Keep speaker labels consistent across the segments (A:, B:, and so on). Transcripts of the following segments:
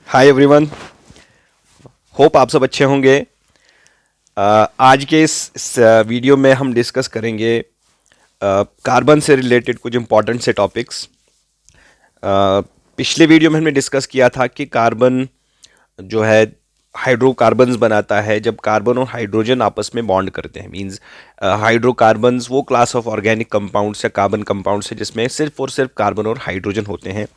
A: Hi everyone. Hope आप सब अच्छे होंगे। आज के इस वीडियो में हम डिस्कस करेंगे कार्बन से रिलेटेड कुछ इंपॉर्टेंट से टॉपिक्स। पिछले वीडियो में हमने डिस्कस किया था कि कार्बन जो है हाइड्रोकार्बन्स बनाता है जब कार्बन और हाइड्रोजन आपस में बॉन्ड करते हैं। मींस हाइड्रोकार्बन्स वो क्लास ऑफ ऑर्गेनिक कंपाउंड्स या कार्बन कंपाउंड्स है जिसमें सिर्फ और सिर्फ कार्बन और हाइड्रोजन होते हैं।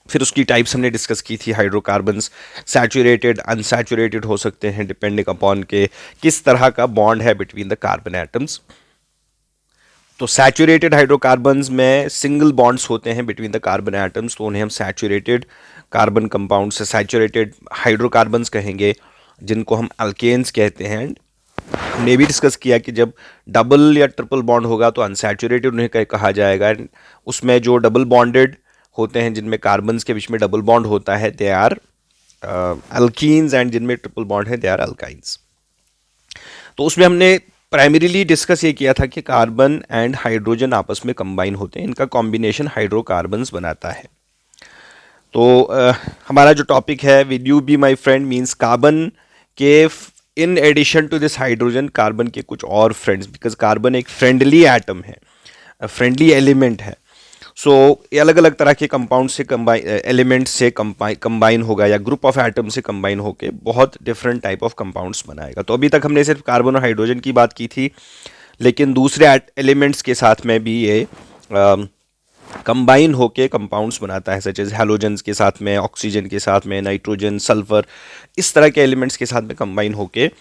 A: फिर उसकी टाइप्स हमने डिस्कस की थी। हाइड्रोकार्बन्स सैचुरेटेड, अनसैचुरेटेड हो सकते हैं डिपेंडिंग अपॉन के किस तरह का बॉन्ड है बिटवीन द कार्बन एटम्स। तो सैचुरेटेड हाइड्रोकार्बन्स में सिंगल बॉन्ड्स होते हैं बिटवीन द कार्बन एटम्स, तो उन्हें हम सैचुरेटेड कार्बन कंपाउंड से सैचुरेटेड हाइड्रोकार्बन्स कहेंगे, जिनको हम अल्केन्स कहते हैं। हमने भी डिस्कस किया कि जब डबल या ट्रिपल बॉन्ड होगा तो अनसैचुरेटेड उन्हें कहा जाएगा। उसमें जो डबल बॉन्डेड होते हैं जिनमें कार्बन्स के बीच में डबल बॉन्ड होता है दे आर अल्कीन्स, एंड जिनमें ट्रिपल बॉन्ड है दे आर अल्काइंस। तो उसमें हमने प्राइमरीली डिस्कस ये किया था कि कार्बन एंड हाइड्रोजन आपस में कंबाइन होते हैं, इनका कॉम्बिनेशन हाइड्रोकार्बन्स बनाता है। तो हमारा जो टॉपिक है will you be my friend means carbon के in addition to this hydrogen, carbon के कुछ और फ्रेंड्स, बिकॉज कार्बन एक फ्रेंडली एटम है, फ्रेंडली एलिमेंट है। सो ये अलग अलग तरह के कंपाउंड से एलिमेंट से कंबाइन होगा या ग्रुप ऑफ एटम से कंबाइन होकर बहुत डिफरेंट टाइप ऑफ कंपाउंड्स बनाएगा। तो अभी तक हमने सिर्फ कार्बन और हाइड्रोजन की बात की थी, लेकिन दूसरे एलिमेंट्स के साथ में भी ये कंबाइन होके कंपाउंड्स बनाता है, सच एज हैलोजेंस के साथ में, ऑक्सीजन के साथ में, नाइट्रोजन, सल्फर, इस तरह के एलिमेंट्स के साथ में कंबाइन होके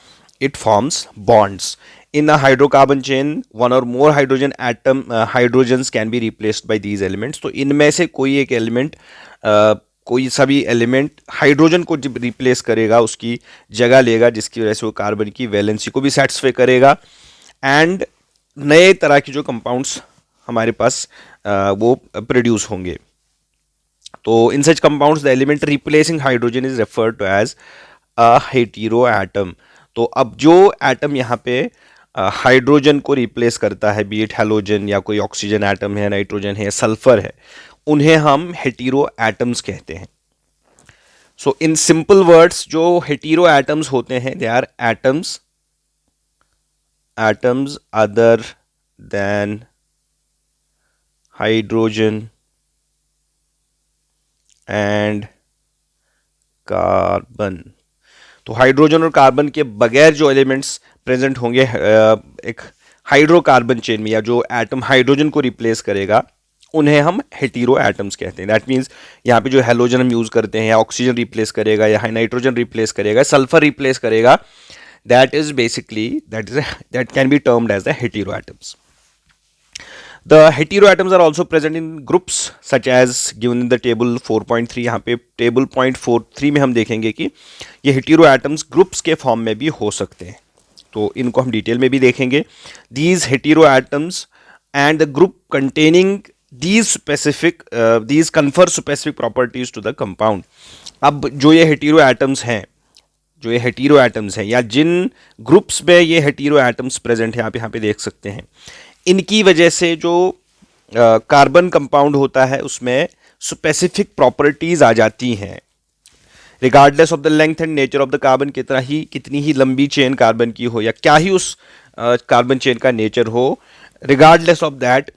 A: it forms bonds. In a hydrocarbon chain, one or more hydrogens can be replaced by these elements. तो इनमें से कोई एक एलिमेंट, कोई सभी एलिमेंट हाइड्रोजन को रिप्लेस करेगा, उसकी जगह लेगा, जिसकी वजह से वो कार्बन की वैलेंसी को भी सेटिस्फाई करेगा एंड नए तरह के जो कंपाउंड्स हमारे पास वो प्रोड्यूस होंगे। तो in such compounds the element replacing hydrogen is referred to as a heteroatom. तो अब जो एटम यहाँ पे हाइड्रोजन को रिप्लेस करता है, बी इट हैलोजन या कोई ऑक्सीजन एटम है, नाइट्रोजन है, सल्फर है, उन्हें हम हेटेरो एटम्स कहते हैं। सो इन सिंपल वर्ड्स जो हेटेरो एटम्स होते हैं they are atoms other than hydrogen and carbon. तो हाइड्रोजन और कार्बन के बगैर जो एलिमेंट्स प्रेजेंट होंगे एक हाइड्रोकार्बन चेन में, या जो एटम हाइड्रोजन को रिप्लेस करेगा, उन्हें हम हेटेरो एटम्स कहते हैं। दैट मीन्स यहाँ पे जो हैलोजन हम यूज करते हैं, या ऑक्सीजन रिप्लेस करेगा, या नाइट्रोजन रिप्लेस करेगा, सल्फर रिप्लेस करेगा, that is basically that can be termed as the hetero atoms. The heteroatoms are also present in groups such as given in the table 4.3. यहाँ पे table 0.43 में हम देखेंगे कि ये heteroatoms ग्रुप्स के फॉर्म में भी हो सकते हैं, तो इनको हम डिटेल में भी देखेंगे. These heteroatoms and the group containing these confer specific properties to the compound. अब जो ये heteroatoms हैं, या जिन ग्रुप्स में ये हेटेरोएटम्स प्रेजेंट है, आप यहाँ पे देख सकते हैं, इनकी वजह से जो कार्बन कंपाउंड होता है उसमें स्पेसिफिक प्रॉपर्टीज आ जाती हैं, regardless of the length and nature of the carbon. कितनी ही लंबी चेन कार्बन की हो या क्या ही उस कार्बन चेन का नेचर हो, रिगार्डलेस ऑफ दैट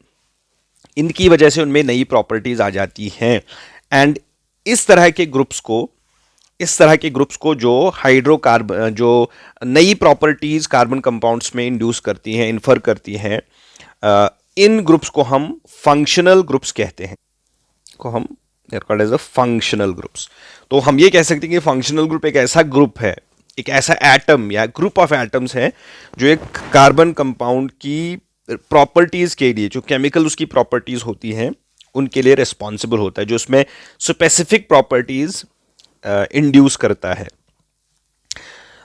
A: इनकी वजह से उनमें नई प्रॉपर्टीज आ जाती हैं। एंड इस तरह के ग्रुप्स को जो हाइड्रोकार्बन जो नई प्रॉपर्टीज कार्बन कंपाउंड्स में इंड्यूस करती हैं, इन्फर करती हैं, इन ग्रुप्स को हम फंक्शनल ग्रुप्स कहते हैं, called as a functional groups. तो हम ये कह सकते हैं कि फंक्शनल ग्रुप एक ऐसा ग्रुप है, एक ऐसा एटम या ग्रुप ऑफ एटम्स है जो एक कार्बन कंपाउंड की प्रॉपर्टीज के लिए, जो केमिकल उसकी प्रॉपर्टीज होती हैं, उनके लिए रिस्पॉन्सिबल होता है, जो उसमें स्पेसिफिक प्रॉपर्टीज इंड्यूस करता है.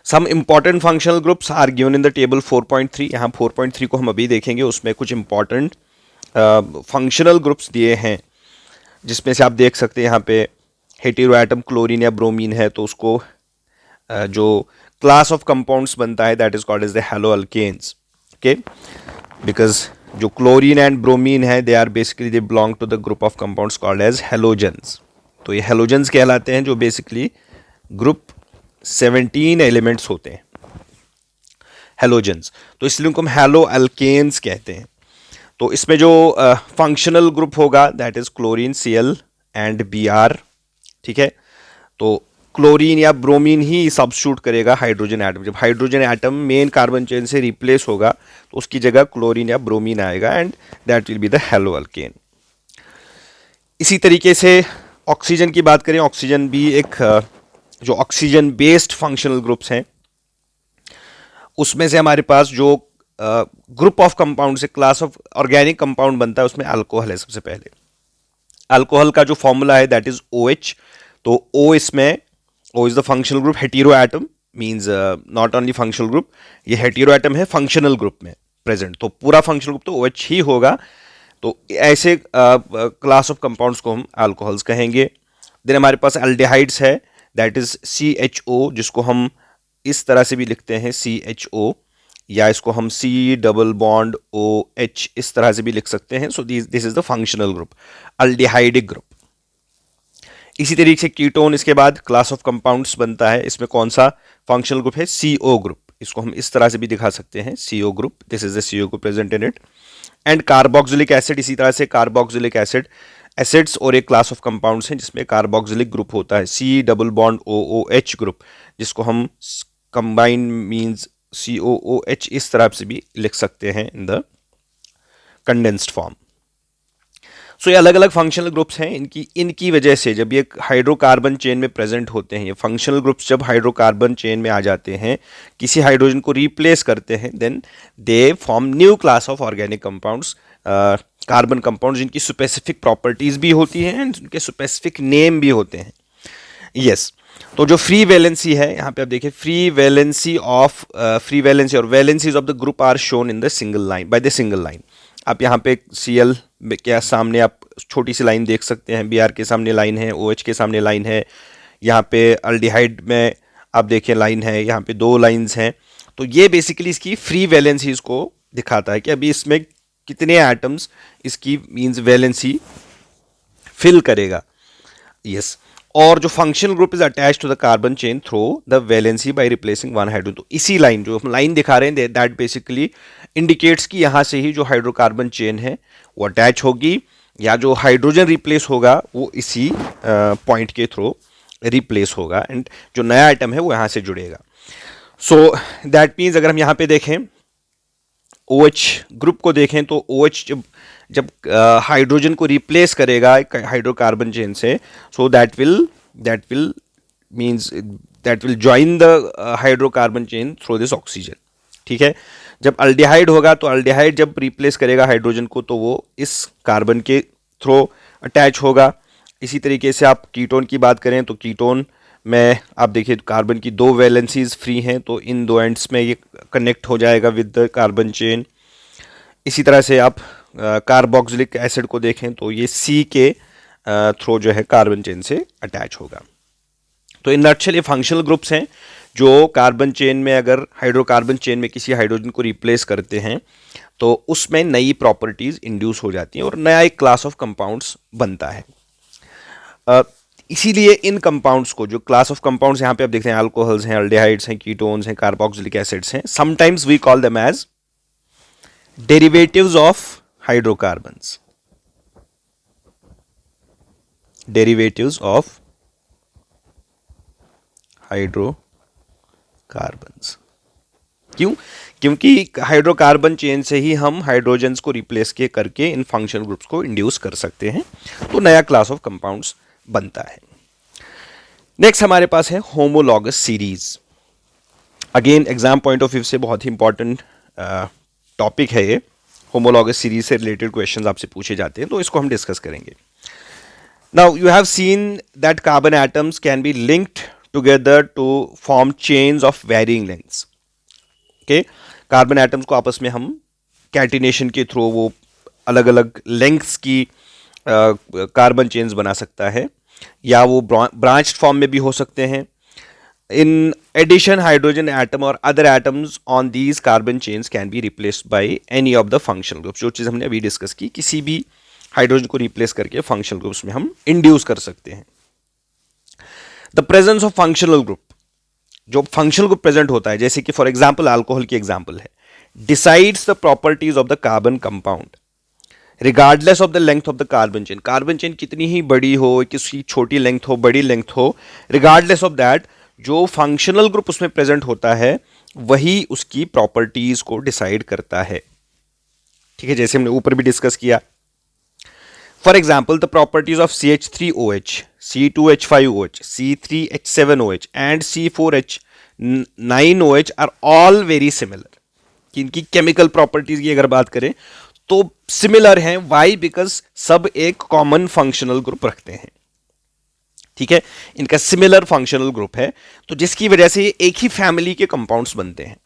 A: Some important functional groups are given in the table 4.3. यहाँ 4.3 को हम अभी देखेंगे, उसमें कुछ इंपॉर्टेंट फंक्शनल ग्रुप्स दिए हैं, जिसमें से आप देख सकते हैं यहाँ पे हेटेरोएटम क्लोरीन या ब्रोमीन है, तो उसको जो क्लास ऑफ कंपाउंड्स बनता है that is called as the halo alkanes. Okay, because जो क्लोरीन एंड ब्रोमीन है they are basically they belong to the group of compounds called as halogens. तो ये हेलोजन्स कहलाते हैं, जो बेसिकली ग्रुप 17 एलिमेंट्स होते हैं, हेलोजन्स। तो इसलिए उनको हम हेलो अल्केन्स कहते हैं। तो इसमें जो फंक्शनल ग्रुप होगा that is chlorine Cl and Br, ठीक है। तो क्लोरीन या ब्रोमीन ही सब्स्टिट्यूट करेगा हाइड्रोजन एटम। जब hydrogen atom main carbon chain से रिप्लेस होगा तो उसकी जगह क्लोरीन या ब्रोमीन आएगा and that will be the hello alkane. इसी तरीके से ऑक्सीजन की बात करें, ऑक्सीजन भी एक जो ऑक्सीजन बेस्ड फंक्शनल ग्रुप्स हैं उसमें से हमारे पास जो ग्रुप ऑफ कंपाउंड से क्लास ऑफ ऑर्गेनिक कंपाउंड बनता है उसमें अल्कोहल है सबसे पहले। अल्कोहल का जो फॉर्मूला है दैट इज OH। तो O इसमें O is the functional group, hetero atom means not only functional group, ये हेटेरो एटम है फंक्शनल ग्रुप में प्रेजेंट, तो पूरा फंक्शनल ग्रुप तो OH ही होगा। तो ऐसे क्लास ऑफ कंपाउंड्स को हम अल्कोहल्स कहेंगे। देन हमारे पास एल्डिहाइड्स है दैट इज CHO, जिसको हम इस तरह से भी लिखते हैं CHO, या इसको हम C डबल बॉन्ड OH इस तरह से भी लिख सकते हैं। So this is the functional group, aldehydic group. इसी तरीके से कीटोन इसके बाद क्लास ऑफ कंपाउंड्स बनता है। इसमें कौन सा फंक्शनल ग्रुप है? CO group. इसको हम इस तरह से भी दिखा सकते हैं CO group, this is the CO group present in it. And carboxylic acid, इसी तरह से कार्बोक्सिलिक एसिड एसिड्स और एक क्लास ऑफ कंपाउंड्स हैं जिसमें कार्बोक्सिलिक ग्रुप होता है, C double bond OOH group, जिसको हम कंबाइन मींस COOH इस तरह से भी लिख सकते हैं इन द कंडेंस्ड फॉर्म। सो ये अलग अलग फंक्शनल ग्रुप्स हैं। इनकी वजह से जब ये हाइड्रोकार्बन चेन में प्रेजेंट होते हैं, ये फंक्शनल ग्रुप्स जब हाइड्रोकार्बन चेन में आ जाते हैं, किसी हाइड्रोजन को रिप्लेस करते हैं, then they form new class of organic compounds, carbon compounds जिनकी स्पेसिफिक प्रॉपर्टीज भी होती हैं एंड उनके स्पेसिफिक नेम भी होते हैं। यस, तो जो फ्री वैलेंसी है यहाँ पे आप देखिए, फ्री वैलेंसी और valencies of the group are shown in the single line, by the single line. आप यहाँ पे Cl के सामने आप छोटी सी लाइन देख सकते हैं, Br के सामने लाइन है, OH के सामने लाइन है, यहाँ पे अल्डिहाइड में आप देखिए लाइन है, यहाँ पे 2 लाइंस हैं। तो ये बेसिकली इसकी फ्री वैलेंसीज को दिखाता है कि अभी इसमें कितने एटम्स इसकी मींस वैलेंसी फिल करेगा। यस, और जो functional group is attach to the carbon chain through the valency by replacing one hydrogen. तो इसी लाइन जो हम लाइन दिखा रहे हैं दैट बेसिकली इंडिकेट्स कि यहाँ से ही जो हाइड्रोकार्बन चेन है वो अटैच होगी, या जो हाइड्रोजन रिप्लेस होगा वो इसी पॉइंट के थ्रू रिप्लेस होगा एंड जो नया आइटम है वो यहाँ से जुड़ेगा। सो दैट मीन्स अगर हम यहाँ पे देखें OH ग्रुप को देखें तो OH जब हाइड्रोजन को रिप्लेस करेगा हाइड्रोकार्बन चेन से, so that will join the hydrocarbon chain through this oxygen, ठीक है। जब अल्डिहाइड होगा तो अल्डिहाइड जब रिप्लेस करेगा हाइड्रोजन को तो वो इस कार्बन के थ्रू अटैच होगा। इसी तरीके से आप कीटोन की बात करें तो कीटोन में आप देखिए कार्बन की 2 वैलेंसीज फ्री हैं, तो इन 2 एंड्स में ये कनेक्ट हो जाएगा विद द कार्बन चेन। इसी तरह से आप कार्बोक्सिलिक एसिड को देखें तो ये C के थ्रू जो है कार्बन चेन से अटैच होगा। तो इन नटशेल ये फंक्शनल ग्रुप्स हैं जो कार्बन चेन में, अगर हाइड्रोकार्बन चेन में किसी हाइड्रोजन को रिप्लेस करते हैं तो उसमें नई प्रॉपर्टीज इंड्यूस हो जाती हैं और नया एक क्लास ऑफ कंपाउंड्स बनता है। इसीलिए इन कंपाउंड्स को, जो क्लास ऑफ कंपाउंड्स यहाँ पे आप देखते हैं, अल्कोहल्स हैं, अल्डिहाइड्स हैं, कीटोन्स हैं, कार्बोक्सिलिक एसिड्स हैं, sometimes we call them as derivatives of hydrocarbons, derivatives of hydrocarbons. क्यों? क्योंकि हाइड्रोकार्बन चेन से ही हम हाइड्रोजन्स को रिप्लेस के करके इन फंक्शनल ग्रुप्स को इंड्यूस कर सकते हैं, तो नया क्लास ऑफ कंपाउंड्स बनता है। नेक्स्ट हमारे पास है homologous series. Again exam point of view से बहुत ही इंपॉर्टेंट टॉपिक है ये। होमोलॉगस सीरीज से रिलेटेड क्वेश्चंस आपसे पूछे जाते हैं, तो इसको हम डिस्कस करेंगे। Now you have seen that carbon atoms can be linked together to form chains of varying lengths. Okay, carbon atoms को आपस में हम कैटिनेशन के थ्रू वो अलग अलग लेंथ्स की कार्बन चेन्स बना सकता है, या वो ब्रांच्ड फॉर्म में भी हो सकते हैं। इन एडिशन हाइड्रोजन एटम और other atoms on these carbon chains can be replaced by any of the functional groups. जो चीज़ हमने अभी डिस्कस की, किसी भी हाइड्रोजन को रिप्लेस करके फंक्शनल ग्रुप्स में हम इंड्यूस कर सकते हैं। The presence of functional group, जो फंक्शनल ग्रुप प्रेजेंट होता है, जैसे कि फॉर एग्जांपल अल्कोहल की एग्जांपल है, decides the properties of the carbon compound regardless of the length of the carbon chain. Carbon chain कितनी ही बड़ी हो, किसी छोटी लेंथ हो, बड़ी लेंथ हो, रिगार्डलेस ऑफ दैट जो फंक्शनल ग्रुप उसमें प्रेजेंट होता है वही उसकी प्रॉपर्टीज को डिसाइड करता है। ठीक है, जैसे हमने ऊपर भी डिस्कस किया। For example the properties of CH3OH, C2H5OH, C3H7OH and C4H9OH are all very similar. इनकी केमिकल प्रॉपर्टीज की अगर बात करें तो सिमिलर हैं। वाई? बिकॉज सब एक कॉमन फंक्शनल ग्रुप रखते हैं। ठीक है, इनका सिमिलर फंक्शनल ग्रुप है, तो जिसकी वजह से ये एक ही फैमिली के कंपाउंड्स बनते हैं।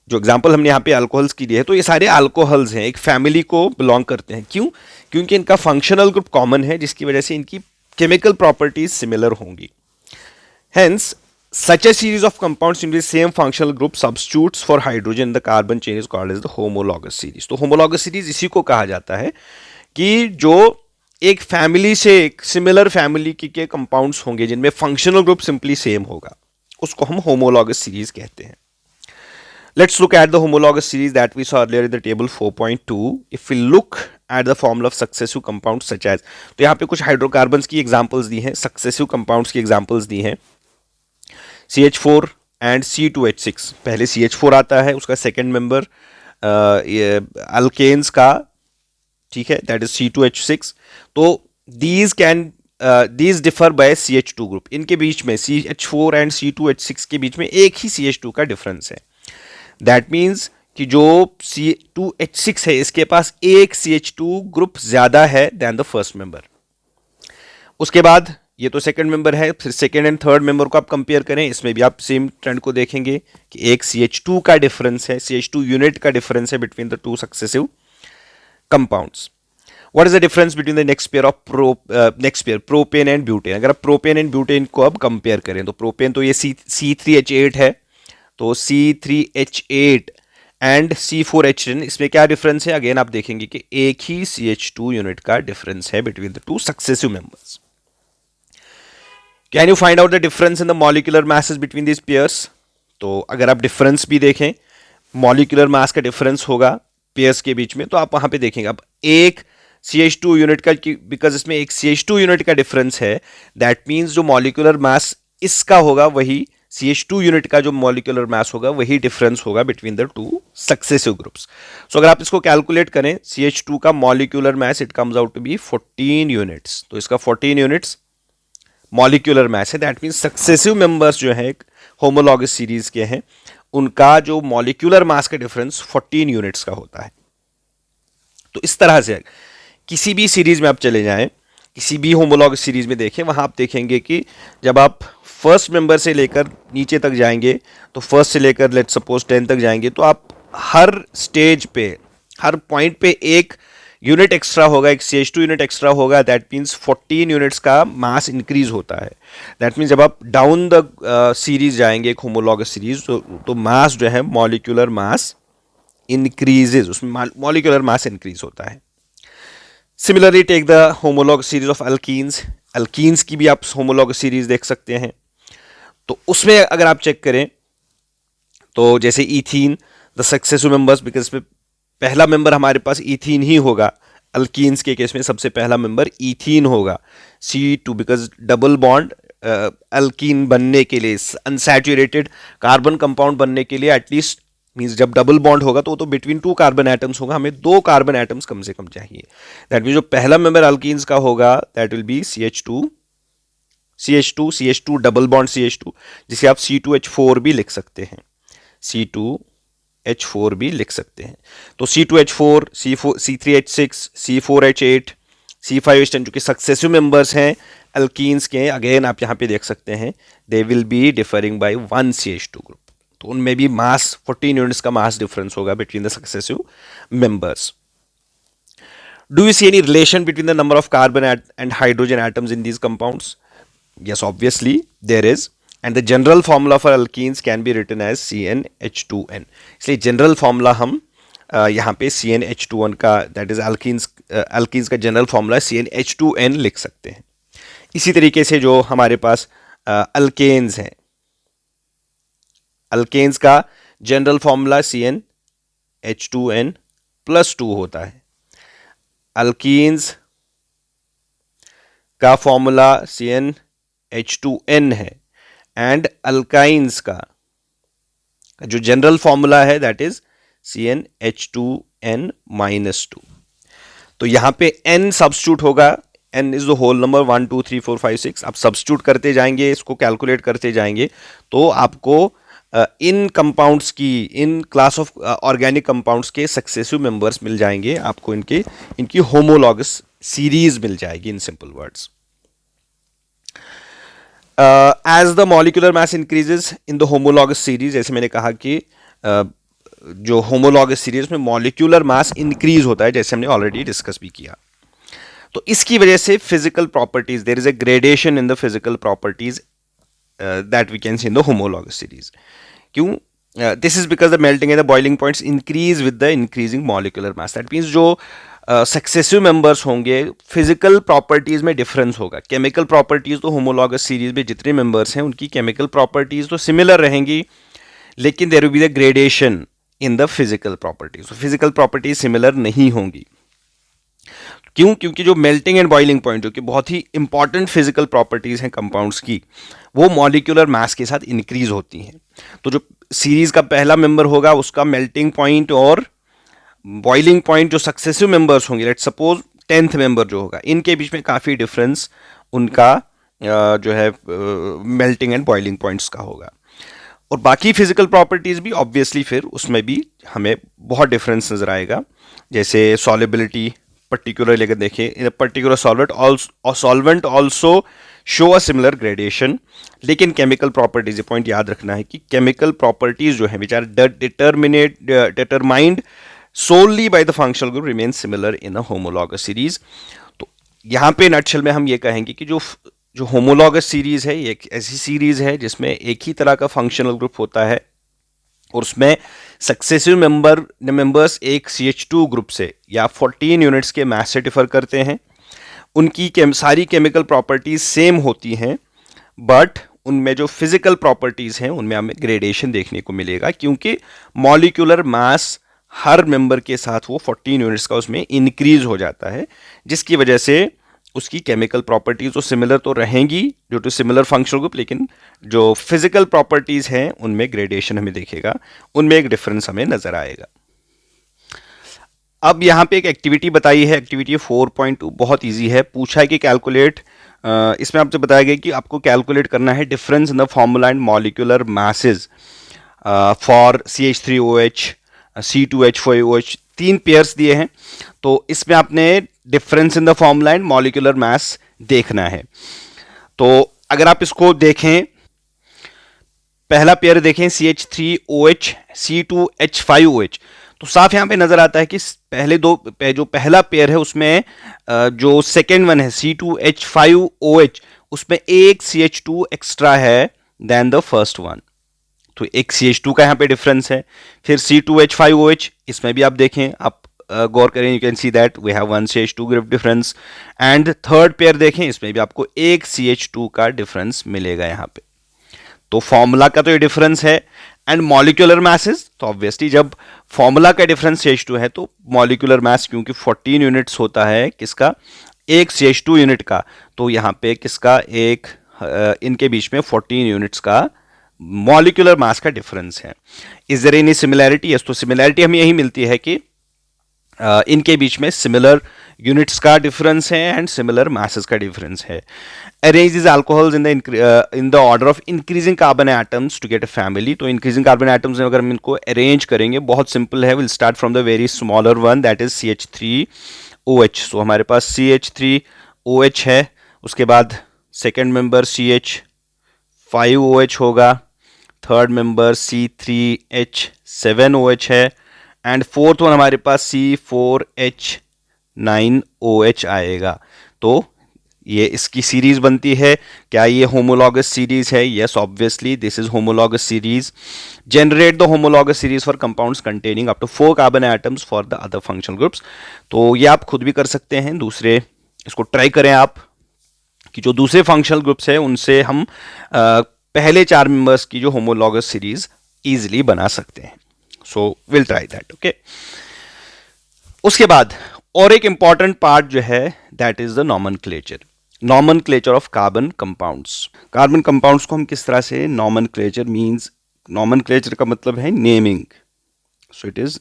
A: जो एग्जांपल हमने यहाँ पे अल्कोहल्स की दी है, तो ये सारे अल्कोहल्स हैं, एक फैमिली को बिलोंग करते हैं। क्यों? क्योंकि इनका फंक्शनल ग्रुप कॉमन है, जिसकी वजह से इनकी केमिकल प्रॉपर्टीज सिमिलर होंगी। Hence such a series of compounds in the same functional group substitutes for hydrogen in the carbon chain is called as the homologous series। तो homologous series इसी को कहा जाता है कि जो एक फैमिली से एक सिमिलर फैमिली के कंपाउंड्स होंगे जिनमें फंक्शनल ग्रुप सिंपली सेम होगा, उसको हम होमोलॉगस सीरीज कहते हैं। Let's look at the homologous series that we saw earlier in the table 4.2. If we look at the formula of successive compounds such as, तो यहाँ पे कुछ हाइड्रोकार्बन्स की एग्जांपल्स दी हैं, सक्सेसिव कंपाउंड्स की एग्जांपल्स दी हैं। CH4 एंड C2H6, पहले CH4 आता है, उसका सेकेंड मेंबर अल्केन्स का, ठीक है, दैट इज C2H6। तो these differ by CH2 group. इनके बीच में CH4 एंड C2H6 के बीच में एक ही CH2 का डिफरेंस है। दैट मीन्स कि जो C2H6 है इसके पास एक CH2 ग्रुप ज्यादा है देन द फर्स्ट मेंबर। उसके बाद ये तो सेकंड मेंबर है, फिर सेकंड एंड थर्ड मेंबर को आप कंपेयर करें, इसमें भी आप सेम ट्रेंड को देखेंगे कि एक CH2 का डिफरेंस है, CH2 यूनिट का डिफरेंस है between the two successive compounds. What is the difference between the next pair of propane and butane? अगर आप प्रोपेन एंड ब्यूटेन को अब कंपेयर करें तो प्रोपेन तो ये C3H8 है, तो C3H8 एंड C4H10, इसमें क्या डिफरेंस है? अगेन आप देखेंगे कि एक ही CH2 यूनिट का डिफरेंस है between the two successive members. Can you find out the difference in the molecular masses between this pairs? तो अगर आप डिफरेंस भी देखें, मॉलिक्यूलर मास का डिफरेंस होगा पेयर्स के बीच में, तो आप वहां पे देखेंगे अब एक CH2 यूनिट का, बिकॉज इसमें एक CH2 यूनिट का डिफरेंस है, दैट मीन्स जो मॉलिक्यूलर मास इसका होगा वही CH2 यूनिट का जो मॉलिक्यूलर मास होगा वही डिफरेंस होगा between the two successive groups. So अगर आप इसको कैलकुलेट करें, CH2 का molecular mass it comes out to be 14 units, तो इसका 14 यूनिट्स मॉलिक्यूलर मास है। दैट मीन्स सक्सेसिव मेंबर्स जो है होमोलॉगस सीरीज के हैं, उनका जो मॉलिक्यूलर मास का डिफरेंस 14 यूनिट्स का होता है। तो इस तरह से किसी भी सीरीज में आप चले जाएं, किसी भी होमोलॉगस सीरीज में देखें, वहां आप देखेंगे कि जब आप फर्स्ट मेंबर से लेकर नीचे तक जाएंगे, तो फर्स्ट से लेकर लेट सपोज 10 तक जाएंगे, तो आप हर स्टेज पे, हर पॉइंट पे एक यूनिट एक्स्ट्रा होगा, एक CH2 यूनिट एक्स्ट्रा होगा। दैट मीन्स 14 यूनिट्स का मास इंक्रीज होता है। दैट मीन्स जब आप डाउन द सीरीज जाएंगे, एक होमोलॉगस सीरीज, तो मास जो है मॉलिक्यूलर मास इंक्रीजेज, उसमें मॉलिक्यूलर मास इंक्रीज होता है। Similarly take the homologous series of alkenes. Alkenes की भी आप होमोलॉगस सीरीज देख सकते हैं, तो उसमें अगर आप चेक करें तो जैसे ethene, the successive members, because इसमें पहला मेंबर हमारे पास ईथीन ही होगा। अल्कीन्स के केस में सबसे पहला मेंबर ईथीन होगा। C2, because double bond alkyne बनने के लिए, अनसैचुरेटेड कार्बन कंपाउंड बनने के लिए एटलीस्ट मीन्स जब डबल बॉन्ड होगा तो बिटवीन टू कार्बन एटम्स होगा, हमें 2 कार्बन एटम्स कम से कम चाहिए। दैट मीन जो पहला मेंबर अल्कीन्स का होगा that will B CH2 double bond CH2, जिसे आप C2H4 भी लिख सकते हैं, C2H4 भी लिख सकते हैं। तो C2H4, C3H6, C4H8, C5H10 जो कि सक्सेसिव मेंबर्स हैं अल्कीन्स के, अगेन आप यहाँ पे देख सकते हैं they will be differing by 1 CH2 group. तो उनमें भी मास 14 यूनिट्स का मास डिफरेंस होगा between the successive members. Do you see any relation between the number of carbon and hydrogen atoms in these compounds? Yes, obviously there is. And the general formula for alkenes can be written as CnH2n. इसलिए general formula हम यहाँ पे CnH2n का, that is alkenes का general formula CnH2n लिख सकते हैं। इसी तरीके से जो हमारे पास अल्केन्स हैं। अल्केन्स का जनरल फॉर्मूला CnH2n+2 होता है। अल्कीन्स का फॉर्मूला CnH2n है एंड अल्काइंस का जो जनरल फॉर्मूला है दैट इज CnH2n-2। तो यहां पे n सब्स्टिट्यूट होगा, n is the whole number 1 2 3 4 5 6। आप सब्स्टिट्यूट करते जाएंगे, इसको कैलकुलेट करते जाएंगे तो आपको इन कंपाउंड्स की, इन क्लास ऑफ ऑर्गेनिक कंपाउंड्स के सक्सेसिव मेंबर्स मिल जाएंगे, आपको इनकी होमोलॉगस सीरीज मिल जाएगी in simple words. As the molecular mass increases in the homologous series, जैसे मैंने कहा कि जो होमोलॉगस सीरीज में मॉलिक्यूलर मास इंक्रीज होता है, जैसे हमने ऑलरेडी डिस्कस भी किया। तो इसकी वजह से physical properties, there is a gradation in the physical properties that we can see in the homologous series. क्यों? This is because the melting and the boiling points increase with the increasing molecular mass. That means जो successive members होंगे, physical properties में difference होगा। Chemical properties तो homologous series में जितने members हैं उनकी केमिकल प्रॉपर्टीज तो सिमिलर रहेंगी, लेकिन there will be the gradation in the physical properties. तो फिजिकल प्रॉपर्टीज सिमिलर नहीं होंगी। क्यों? क्योंकि जो मेल्टिंग एंड बॉइलिंग पॉइंट, जो कि बहुत ही इंपॉर्टेंट फिजिकल प्रॉपर्टीज हैं कंपाउंड्स की, वो मॉलिक्यूलर मास के साथ इंक्रीज होती हैं। तो जो सीरीज का पहला मेंबर होगा उसका मेल्टिंग पॉइंट और बॉइलिंग पॉइंट जो सक्सेसिव मेंबर्स होंगे, लेट्स सपोज 10th मेंबर जो होगा, इनके बीच में काफी डिफरेंस उनका जो है मेल्टिंग एंड बॉइलिंग पॉइंट्स का होगा। और बाकी फिजिकल प्रॉपर्टीज भी ऑब्वियसली फिर उसमें भी हमें बहुत डिफरेंस नजर आएगा। जैसे सॉलिबिलिटी, पर्टिकुलरली अगर देखें, in particular solvent also show a similar gradation. लेकिन केमिकल प्रॉपर्टीज, ये पॉइंट याद रखना है कि केमिकल प्रॉपर्टीज जो है which are determined solely by the functional group remain similar in a homologous series। तो यहाँ पे नटशेल में हम ये कहेंगे कि जो होमोलॉगस सीरीज है ये एक ऐसी सीरीज है जिसमें एक ही तरह का फंक्शनल ग्रुप होता है और उसमें सक्सेसिव मेंबर्स एक CH2 ग्रुप से या 14 यूनिट्स के मास से डिफर करते हैं। उनकी सारी केमिकल प्रॉपर्टीज सेम होती हैं, बट उनमें जो फिजिकल प्रॉपर्टीज हैं उनमें हमें ग्रेडेशन देखने को मिलेगा, क्योंकि मॉलिक्यूलर मास हर मेंबर के साथ वो 14 यूनिट्स का उसमें इंक्रीज हो जाता है, जिसकी वजह से उसकी केमिकल प्रॉपर्टीज तो सिमिलर तो रहेंगी due to similar functional group, लेकिन जो फिजिकल प्रॉपर्टीज हैं उनमें ग्रेडेशन हमें दिखेगा, उनमें एक डिफरेंस हमें नजर आएगा। अब यहाँ पे एक एक्टिविटी बताई है, एक्टिविटी 4.2 बहुत इजी है। पूछा है कि कैलकुलेट, इसमें आपसे बताया गया कि आपको कैलकुलेट करना है difference in the formula and molecular masses for CH3OH, C2H4OH, 3 pairs दिए हैं। तो इसमें आपने difference in the formula and molecular mass देखना है। तो अगर आप इसको देखें, पहला पेयर देखें CH3OH C2H5OH, तो साफ यहां पे नजर आता है कि पहले जो पहला पेयर है उसमें जो सेकेंड वन है C2H5OH, उसमें एक CH2 एक्स्ट्रा है देन द फर्स्ट वन। तो एक CH2 का यहाँ पे डिफरेंस है। फिर C2H5OH, इसमें भी आप देखें, आप गौर करें, you can see that we have 1 CH2 group difference. And third pair देखें, इसमें भी आपको एक CH2 का डिफरेंस मिलेगा यहाँ पे। तो फॉर्मूला का तो ये डिफरेंस है एंड मॉलिक्यूलर मासेस, तो ऑब्वियसली जब फॉर्मूला का डिफरेंस CH2 है तो मॉलिक्यूलर मास क्योंकि 14 यूनिट्स होता है किसका, एक CH2 यूनिट का, तो यहाँ पे किसका, एक इनके बीच में 14 यूनिट्स का मॉलिक्यूलर मास का डिफरेंस है। Is there any similarity? Yes, तो सिमिलैरिटी हमें यही मिलती है कि इनके बीच में सिमिलर यूनिट्स का डिफरेंस है एंड सिमिलर मासेस का डिफरेंस है। Arrange this alcohols in the order of increasing carbon atoms to get a family. तो इंक्रीजिंग कार्बन एटम्स में अगर हम इनको अरेंज करेंगे, बहुत सिंपल है, will start from the very smaller one that is CH3OH। So हमारे पास CH3OH है, उसके बाद सेकेंड मेंबर CH5OH होगा, थर्ड मेंबर C3H7OH है एंड फोर्थ वन हमारे पास C4H9OH आएगा। तो ये इसकी सीरीज बनती है। क्या ये होमोलॉगस सीरीज है? Yes, obviously this is homologous series. Generate the homologous series for compounds containing up to 4 carbon atoms for the other functional groups. तो ये आप खुद भी कर सकते हैं, दूसरे इसको ट्राई करें आप। कि जो दूसरे फंक्शनल ग्रुप्स है उनसे हम पहले 4 मेंबर्स की जो होमोलॉगस सीरीज इजीली बना सकते हैं. So will try that. Okay, उसके बाद और एक इंपॉर्टेंट पार्ट जो है that is the nomenclature. Nomenclature of carbon compounds. Carbon compounds को हम किस तरह से नॉमेनक्लेचर मींस, नॉमेनक्लेचर का मतलब है naming. So it is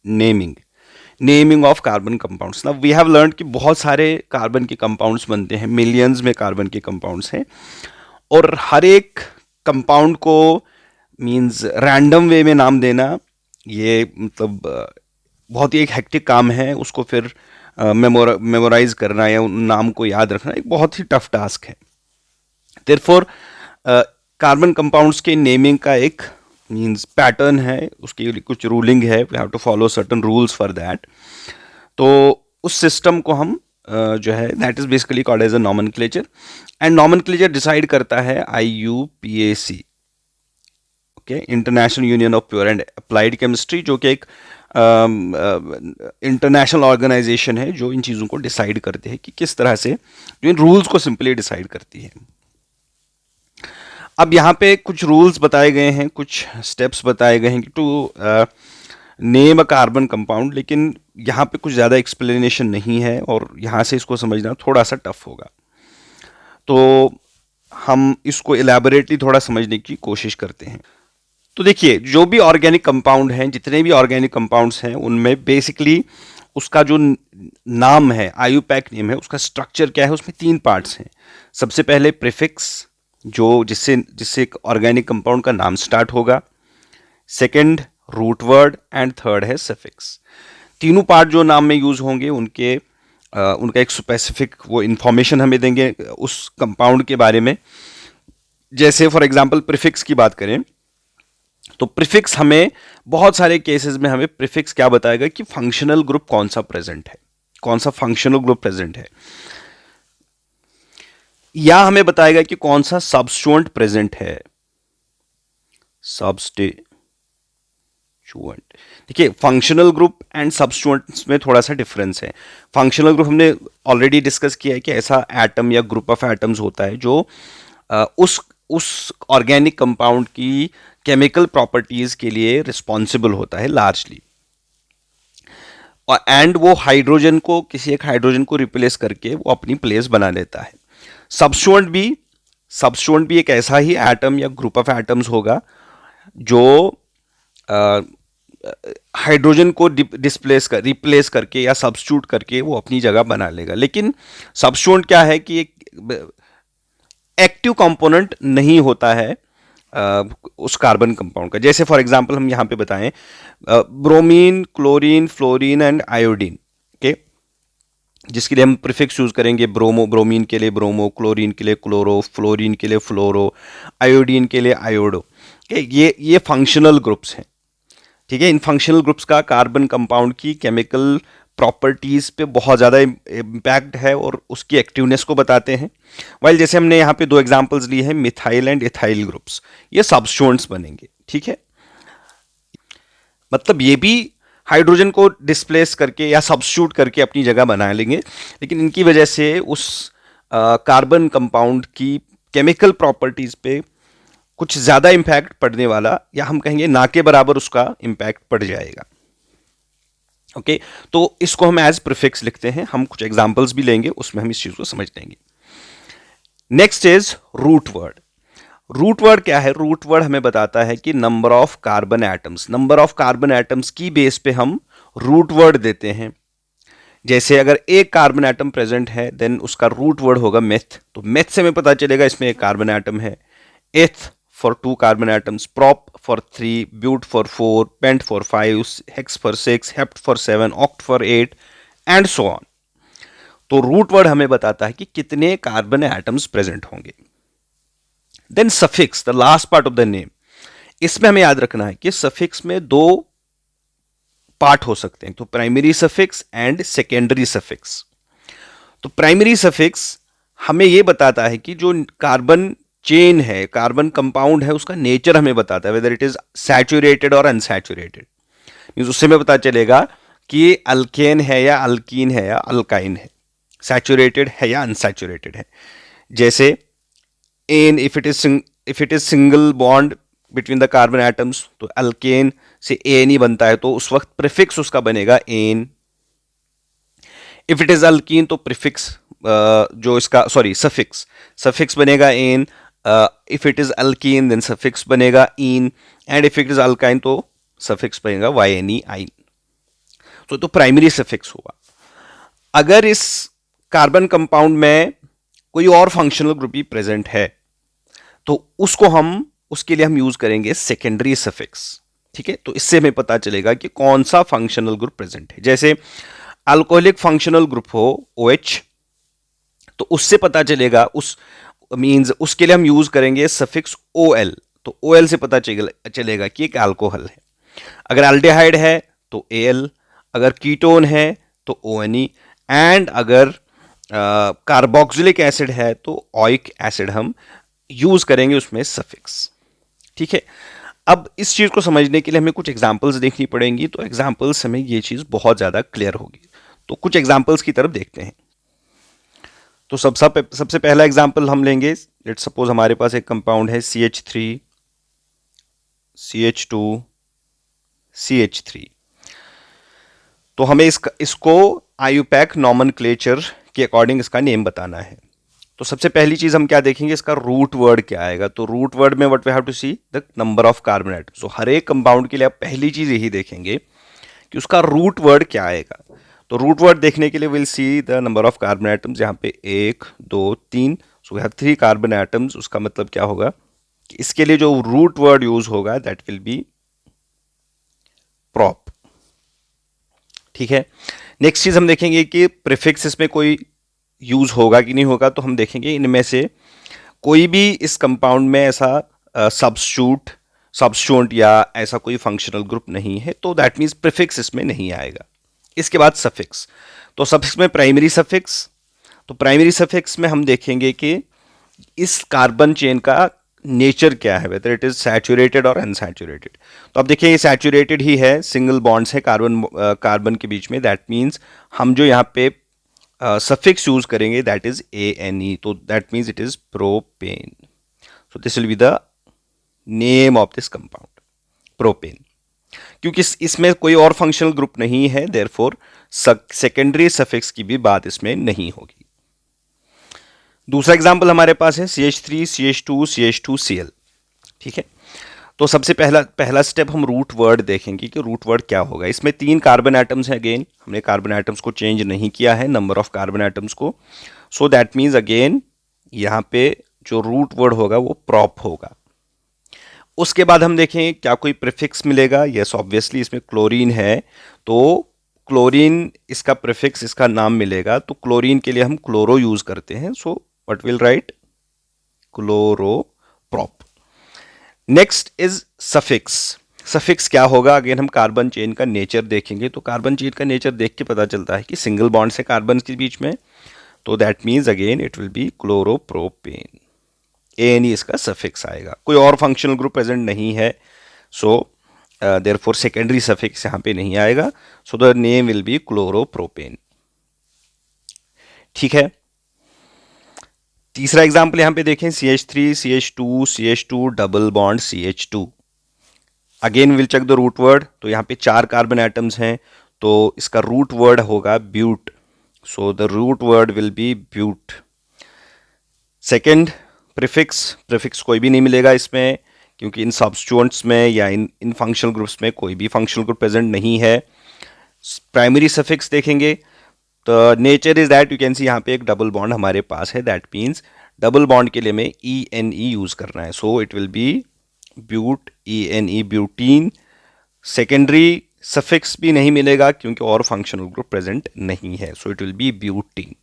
A: naming of carbon compounds. Now we have learn कि बहुत सारे कार्बन के कंपाउंड्स बनते हैं, मिलियंस में कार्बन के कंपाउंड्स हैं, और हर एक कंपाउंड को मींस रैंडम वे में नाम देना, ये मतलब बहुत ही एक हेक्टिक काम है. उसको फिर मेमोराइज करना या उन नाम को याद रखना एक बहुत ही टफ टास्क है. देयरफॉर कार्बन कंपाउंड्स के नेमिंग का एक मींस पैटर्न है, उसकी कुछ रूलिंग है. We have to follow certain rules for that. तो उस सिस्टम को हम जो है that is basically called as a nomenclature. And nomenclature decide करता है IUPAC, okay, international union of pure and applied chemistry, जो कि एक इंटरनेशनल ऑर्गेनाइजेशन है जो इन चीज़ों को डिसाइड करते हैं कि किस तरह से, जो इन रूल्स को सिंपली डिसाइड करती है. अब यहाँ पे कुछ रूल्स बताए गए हैं, कुछ स्टेप्स बताए गए हैं to name a carbon compound, लेकिन यहाँ पे कुछ ज़्यादा एक्सप्लेनेशन नहीं है और यहाँ से इसको समझना थोड़ा सा टफ होगा. तो हम इसको इलेबोरेटली थोड़ा समझने की कोशिश करते हैं. तो देखिए, जो भी ऑर्गेनिक कंपाउंड हैं, जितने भी ऑर्गेनिक कंपाउंड्स हैं, उनमें बेसिकली उसका जो नाम है, IUPAC नेम है, उसका स्ट्रक्चर क्या है, उसमें 3 पार्ट्स हैं. सबसे पहले प्रीफिक्स, जो जिससे एक ऑर्गेनिक कंपाउंड का नाम स्टार्ट होगा. Second root word, and third है सफिक्स. तीनों पार्ट जो नाम में यूज होंगे उनका एक स्पेसिफिक वो इंफॉर्मेशन हमें देंगे उस कंपाउंड के बारे में. जैसे फॉर एग्जांपल प्रीफिक्स की बात करें तो प्रीफिक्स हमें बहुत सारे केसेस में हमें प्रीफिक्स क्या बताएगा कि फंक्शनल ग्रुप कौन सा प्रेजेंट है, कौन सा फंक्शनल ग्रुप प्रेजेंट है, या हमें बताएगा कि कौन सा सब्स्टिट्यूएंट प्रेजेंट है. सब्स्टिट्यूएंट, देखिए फंक्शनल ग्रुप एंड सब्स्टिट्यूएंट्स में थोड़ा सा डिफरेंस है. फंक्शनल ग्रुप हमने ऑलरेडी डिस्कस किया है कि ऐसा एटम या ग्रुप ऑफ एटम्स होता है जो उस ऑर्गेनिक कंपाउंड की केमिकल प्रॉपर्टीज के लिए रिस्पॉन्सिबल होता है लार्जली, और एंड वो हाइड्रोजन को, किसी एक हाइड्रोजन को रिप्लेस करके वो अपनी प्लेस बना लेता है. सब्स्टिट्यूएंट भी एक ऐसा ही एटम या ग्रुप ऑफ एटम्स होगा जो हाइड्रोजन को रिप्लेस करके या सब्स्टिट्यूट करके वो अपनी जगह बना लेगा. लेकिन सब्स्टिट्यूएंट क्या है कि एक एक्टिव कंपोनेंट नहीं होता है उस कार्बन कंपाउंड का. जैसे फॉर एग्जांपल हम यहाँ पे बताएं bromine, chlorine, fluorine and iodine, okay, जिसके लिए हम प्रीफिक्स यूज करेंगे. ब्रोमीन के लिए ब्रोमो, क्लोरीन के लिए क्लोरो, फ्लोरीन के लिए फ्लोरो, आयोडीन के लिए आयोडो. ओके, ये फंक्शनल ग्रुप्स हैं. ठीक है, इन फंक्शनल ग्रुप्स का कार्बन कंपाउंड की केमिकल प्रॉपर्टीज पे बहुत ज़्यादा इम्पैक्ट है और उसकी एक्टिवनेस को बताते हैं. वाइल जैसे हमने यहाँ पे 2 एग्जांपल्स लिए हैं, मिथाइल एंड इथाइल ग्रुप्स, ये सब्स्टिट्यूएंट्स बनेंगे. ठीक है, मतलब ये भी हाइड्रोजन को डिस्प्लेस करके या सब्स्टिट्यूट करके अपनी जगह बना लेंगे, लेकिन इनकी वजह से उस कार्बन कंपाउंड की केमिकल प्रॉपर्टीज पे कुछ ज़्यादा इम्पैक्ट पड़ने वाला, या हम कहेंगे ना के बराबर उसका इम्पैक्ट पड़ जाएगा. ओके, तो इसको हम एज प्रीफिक्स लिखते हैं. हम कुछ एग्जांपल्स भी लेंगे, उसमें हम इस चीज को समझ लेंगे. Next is root word. Root word क्या है? रूट वर्ड हमें बताता है कि number of carbon atoms, number of carbon atoms की बेस पे हम रूट वर्ड देते हैं. जैसे अगर एक कार्बन एटम प्रेजेंट है देन उसका रूट वर्ड होगा मेथ. तो मेथ से हमें पता चलेगा इसमें एक कार्बन एटम है. एथ for 2 carbon atoms, prop for 3, but for 4, pent for 5, hex for 6, hept for 7, oct for 8 and so on. तो रूट वर्ड हमें बताता है कि कितने कार्बन एटम्स प्रेजेंट होंगे. Then suffix, the last part of the name, इसमें हमें याद रखना है कि सफिक्स में 2 पार्ट हो सकते हैं. तो primary suffix and secondary suffix. तो प्राइमरी सफिक्स हमें यह बताता है कि जो कार्बन चेन है, कार्बन कंपाउंड है, उसका नेचर हमें बताता है, वेदर इट इज सैचुरेटेड और अनसैचुरेटेड. मींस उससे हमें पता चलेगा कि अल्केन है या अल्कीन है या अल्काइन है. सैचुरेटेड है या अनसैचुरेटेड है। जैसे ane, if it is single bond between the carbon atoms, तो अल्केन से एन ही बनता है, तो उस वक्त प्रीफिक्स उसका बनेगा ane. If it is alkene तो प्रीफिक्स जो इसका सॉरी सफिक्स सफिक्स बनेगा ane. If it is alkene then suffix बनेगा ene, and if it is alkyne तो सफिक्स बनेगा वाई एन ई आइन। तो प्राइमरी सफिक्स हुआ। अगर इस कार्बन कंपाउंड में कोई और फंक्शनल ग्रुप भी प्रेजेंट है तो उसके लिए हम यूज करेंगे सेकेंडरी सफिक्स। ठीक है, तो इससे हमें पता चलेगा कि कौन सा फंक्शनल ग्रुप प्रेजेंट है। जैसे अल्कोहलिक फंक्शनल ग्रुप हो OH, तो उससे पता चलेगा उस मींस उसके लिए हम यूज करेंगे सफिक्स OL। तो OL से पता चलेगा कि एक अल्कोहल है। अगर एल्डिहाइड है तो AL, अगर कीटोन है तो ONE, एंड अगर कार्बोक्सिलिक एसिड है तो ओइक एसिड हम यूज करेंगे उसमें सफिक्स। ठीक है, अब इस चीज को समझने के लिए हमें कुछ एग्जांपल्स देखनी पड़ेंगी, तो एग्जांपल्स हमें ये चीज बहुत ज्यादा क्लियर होगी। तो कुछ एग्जांपल्स की तरफ देखते हैं। तो सबसे पहला एग्जांपल हम लेंगे। लेट्स सपोज हमारे पास एक कंपाउंड है CH3 CH2 CH3। तो हमें इसको आयुपैक नॉमेनक्लेचर के अकॉर्डिंग इसका नेम बताना है। तो सबसे पहली चीज हम क्या देखेंगे, इसका रूट वर्ड क्या आएगा। तो रूट वर्ड में what we have to see the number of carbon atoms. तो हर एक कंपाउंड के लिए आप पहली चीज यही देखेंगे कि उसका रूट वर्ड क्या आएगा। तो रूट वर्ड देखने के लिए will see the number of carbon atoms. यहाँ पे 1 2 3, so we have 3 carbon atoms. उसका मतलब क्या होगा कि इसके लिए जो रूट वर्ड यूज होगा दैट विल बी प्रॉप। ठीक है, नेक्स्ट चीज हम देखेंगे कि प्रीफिक्स इसमें कोई यूज होगा कि नहीं होगा। तो हम देखेंगे इनमें से कोई भी इस कंपाउंड में ऐसा सब्स्टिट्यूएंट या ऐसा कोई फंक्शनल ग्रुप नहीं है, तो दैट मीन्स प्रीफिक्स इसमें नहीं आएगा। इसके बाद सफिक्स। तो सफिक्स में प्राइमरी सफिक्स। तो प्राइमरी सफिक्स में हम देखेंगे कि इस कार्बन चेन का नेचर क्या है, वेदर इट इज सैचुरेटेड और अनसैचुरेटेड। तो अब देखिए ये सैचुरेटेड ही है, सिंगल बॉन्ड्स है कार्बन के बीच में। दैट मीन्स हम जो यहाँ पे सफिक्स यूज करेंगे दैट इज ANE। तो that means it is propane. So this will be the name of this compound, propane. क्योंकि इसमें कोई और फंक्शनल ग्रुप नहीं है, देयरफॉर सेकेंडरी सफिक्स की भी बात इसमें नहीं होगी। दूसरा एग्जांपल हमारे पास है CH3 CH2 CH2 Cl। ठीक है, तो सबसे पहला स्टेप हम रूट वर्ड देखेंगे कि रूट वर्ड क्या होगा। इसमें 3 कार्बन एटम्स हैं। अगेन हमने कार्बन एटम्स को चेंज नहीं किया है, नंबर ऑफ कार्बन एटम्स को। सो दैट मीन्स अगेन यहाँ पे जो रूट वर्ड होगा वो प्रॉप होगा। उसके बाद हम देखें क्या कोई प्रीफिक्स मिलेगा। यस, ऑब्वियसली इसमें क्लोरीन है, तो क्लोरीन इसका प्रीफिक्स, इसका नाम मिलेगा। तो क्लोरीन के लिए हम क्लोरो यूज करते हैं। So what will write, chloro prop. Next is suffix. Suffix क्या होगा, अगेन हम कार्बन चेन का नेचर देखेंगे। तो कार्बन चेन का नेचर देख के पता चलता है कि सिंगल बॉन्ड से कार्बन के बीच में, तो that means again it will B chloropropane. ANE इसका सफिक्स आएगा। कोई और फंक्शनल ग्रुप प्रेजेंट नहीं है, सो देयरफॉर सेकेंडरी सफिक्स यहाँ पे नहीं आएगा। So the name will be chloropropane. ठीक है, तीसरा एग्जाम्पल यहां पे देखें CH3 CH2 CH2 double bond CH2। Again will check the root word. तो यहाँ पे 4 कार्बन एटम्स हैं, तो इसका रूट वर्ड होगा but. So the root word will be but. Second prefix कोई भी नहीं मिलेगा इसमें, क्योंकि इन सब्स्टिट्यूएंट्स में या इन फंक्शनल ग्रुप्स में कोई भी फंक्शनल ग्रुप प्रेजेंट नहीं है। प्राइमरी सफिक्स देखेंगे तो nature is that you can सी यहाँ पे एक डबल बॉन्ड हमारे पास है। दैट मीन्स डबल बॉन्ड के लिए हमें ENE यूज करना है। So it will be but ENE butene. Secondary suffix भी नहीं मिलेगा क्योंकि और फंक्शनल ग्रुप प्रेजेंट नहीं है। So it will B butene.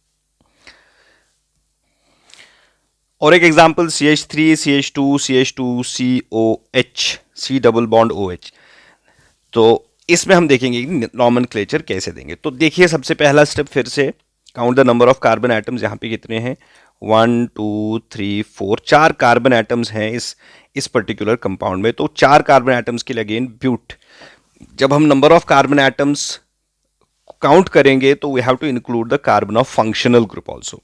A: और एक example CH3 CH2 CH2 COH, C double bond OH। तो इसमें हम देखेंगे नॉमेनक्लेचर कैसे देंगे। तो देखिए सबसे पहला स्टेप फिर से count the number of carbon atoms. यहाँ पे कितने हैं, 1 2 3 4, 4 कार्बन एटम्स हैं इस पर्टिकुलर कंपाउंड में। तो 4 कार्बन एटम्स के लिए अगेन ब्यूट। जब हम number of carbon atoms count करेंगे तो we have to include the carbon of functional group also.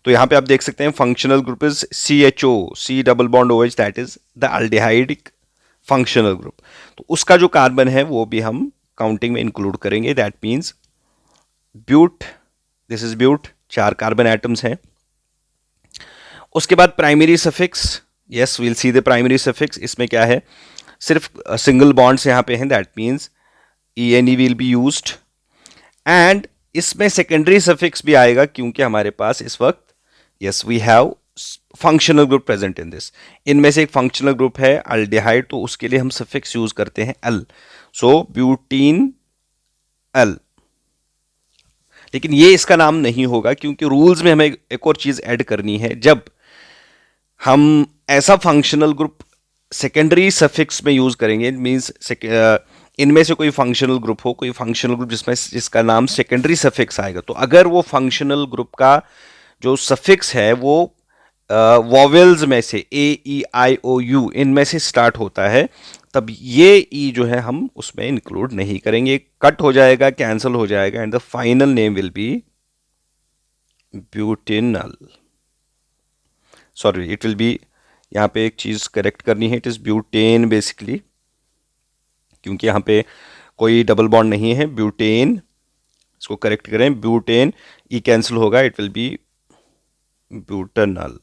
A: तो यहाँ पे आप देख सकते हैं functional group is CHO, C double bond OH, that is the aldehydic functional group. तो उसका जो कार्बन है वो भी हम काउंटिंग में इंक्लूड करेंगे। That means but, this is but, 4 carbon atoms हैं। उसके बाद primary suffix, yes we'll see the primary suffix. इसमें क्या है, सिर्फ सिंगल बॉन्ड्स यहाँ पे हैं, that means ENE will be used. And इसमें सेकेंडरी सफिक्स भी आएगा क्योंकि हमारे पास इस वक्त yes we have functional group present in this. इनमें से एक फंक्शनल ग्रुप है अल्डिहाइड, तो उसके लिए हम सफिक्स यूज करते हैं L। सो ब्यूटीन L। लेकिन ये इसका नाम नहीं होगा क्योंकि रूल्स में हमें एक और चीज ऐड करनी है। जब हम ऐसा फंक्शनल ग्रुप सेकेंडरी सफिक्स में यूज करेंगे, मींस इनमें से कोई फंक्शनल ग्रुप हो, कोई फंक्शनल ग्रुप जिसका नाम सेकेंडरी सफिक्स आएगा, तो अगर वो फंक्शनल ग्रुप का जो सफिक्स है वो वॉवेल्स में से AEIOU इनमें से स्टार्ट होता है, तब ये E जो है हम उसमें इंक्लूड नहीं करेंगे, कट हो जाएगा, कैंसल हो जाएगा, and the final name will be butanal. Sorry, it will B, यहाँ पे एक चीज करेक्ट करनी है, इट इज ब्यूटेन बेसिकली, क्योंकि यहाँ पे कोई डबल बॉन्ड नहीं है, ब्यूटेन, इसको करेक्ट करें, ब्यूटेन, E कैंसिल होगा, इट विल बी ब्यूटेनल।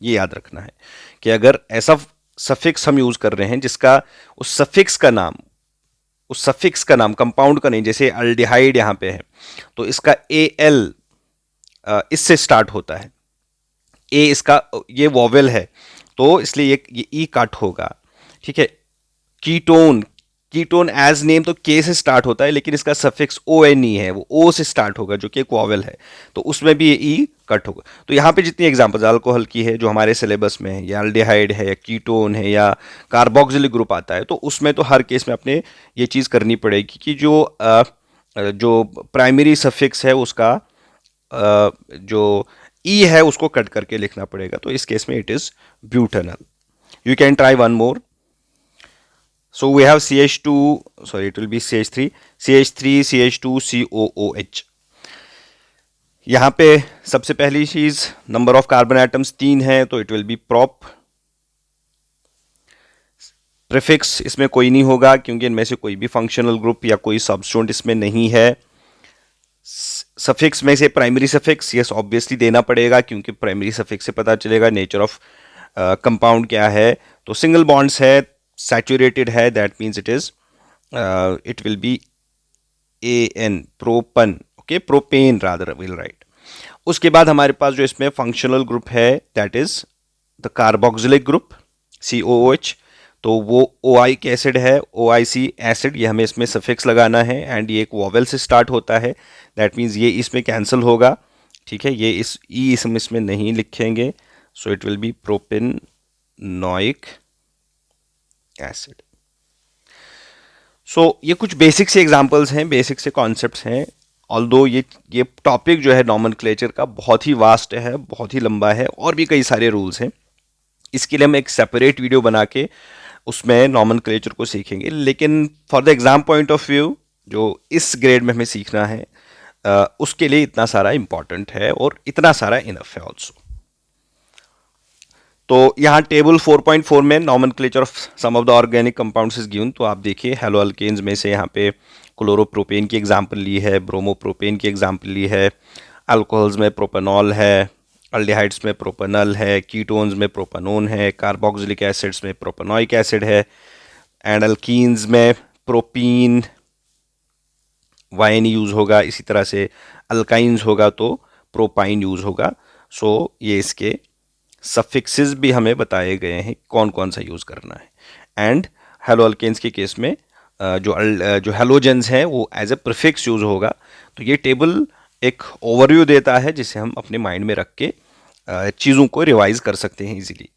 A: ये याद रखना है कि अगर ऐसा सफिक्स हम यूज कर रहे हैं जिसका उस सफिक्स का नाम कंपाउंड का नहीं, जैसे अल्डिहाइड यहां पे है तो इसका AL इससे स्टार्ट होता है, A इसका ये वॉवेल है तो इसलिए ये E कट होगा, ठीक है। कीटोन एज नेम तो K से स्टार्ट होता है, लेकिन इसका सफिक्स ONE है, वो O से स्टार्ट होगा जो कि एक वॉवेल है, तो उसमें भी ये E कट होगा। तो यहाँ पे जितनी एग्जांपल्स अल्कोहल की है जो हमारे सिलेबस में है, या अल्डिहाइड है, या कीटोन है, या कार्बोक्सिलिक ग्रुप आता है, तो उसमें तो हर केस में अपने ये चीज़ करनी पड़ेगी कि जो प्राइमरी सफिक्स है उसका जो E है उसको कट करके लिखना पड़ेगा। तो इस केस में it is butanal. You can try one more. So we have CH2, sorry, it will be CH3, CH2, COOH। यहाँ पे सबसे पहली चीज नंबर ऑफ कार्बन एटम्स 3 है, तो it will B prop. Prefix इसमें कोई नहीं होगा क्योंकि इनमें से कोई भी फंक्शनल ग्रुप या कोई सबस्टिट्यूएंट इसमें नहीं है। सफिक्स में से प्राइमरी सफिक्स यस ऑब्वियसली देना पड़ेगा क्योंकि प्राइमरी सफिक्स से पता चलेगा नेचर ऑफ कंपाउंड क्या है। तो सिंगल बॉन्ड्स है, सैचुरेटेड है, that means it will be AN, propane, okay, propane rather will write. उसके बाद हमारे पास जो इसमें फंक्शनल ग्रुप है that is the carboxylic group COOH, तो वो OIC एसिड है, OIC एसिड, ये हमें इसमें सफिक्स लगाना है, एंड ये एक वॉवेल से स्टार्ट होता है, दैट मीन्स ये इसमें कैंसिल होगा, ठीक है, ये इस E इसमें नहीं लिखेंगे, so it will be propanoic acid. So ये कुछ बेसिक से एग्जांपल्स हैं, बेसिक से कॉन्सेप्ट्स हैं। ऑल्दो ये टॉपिक जो है नॉमेनक्लेचर का बहुत ही वास्ट है, बहुत ही लंबा है, और भी कई सारे रूल्स हैं। इसके लिए हम एक सेपरेट वीडियो बना के उसमें नॉमेनक्लेचर को सीखेंगे, लेकिन for the exam point of view जो इस ग्रेड में हमें सीखना है उसके लिए इतना सारा इंपॉर्टेंट है और इतना सारा इनफ है ऑल्सो। तो यहाँ टेबल 4.4 में nomenclature of some of the organic compounds is given. तो आप देखिए हेलो अल्केन्स में से यहाँ पे क्लोरोप्रोपेन की एग्जांपल ली है, ब्रोमोप्रोपेन की एग्जांपल ली है, अल्कोहल्स में प्रोपेनॉल है, अल्डिहाइड्स में प्रोपेनल है, कीटोन्स में प्रोपेनोन है, कार्बोक्सिलिक एसिड्स में प्रोपेनोइक एसिड है, एंड अल्कीन्स में प्रोपीन वाइन यूज होगा। इसी तरह से अल्काइंस होगा तो प्रोपाइन यूज होगा। सो ये इसके सफिक्सेस भी हमें बताए गए हैं कौन कौन सा यूज करना है। एंड हेलो अल्केन्स के केस में जो हेलोजेंस हैं वो एज ए प्रीफिक्स यूज होगा। तो ये टेबल एक ओवरव्यू देता है जिसे हम अपने माइंड में रख के चीज़ों को रिवाइज कर सकते हैं इजीली।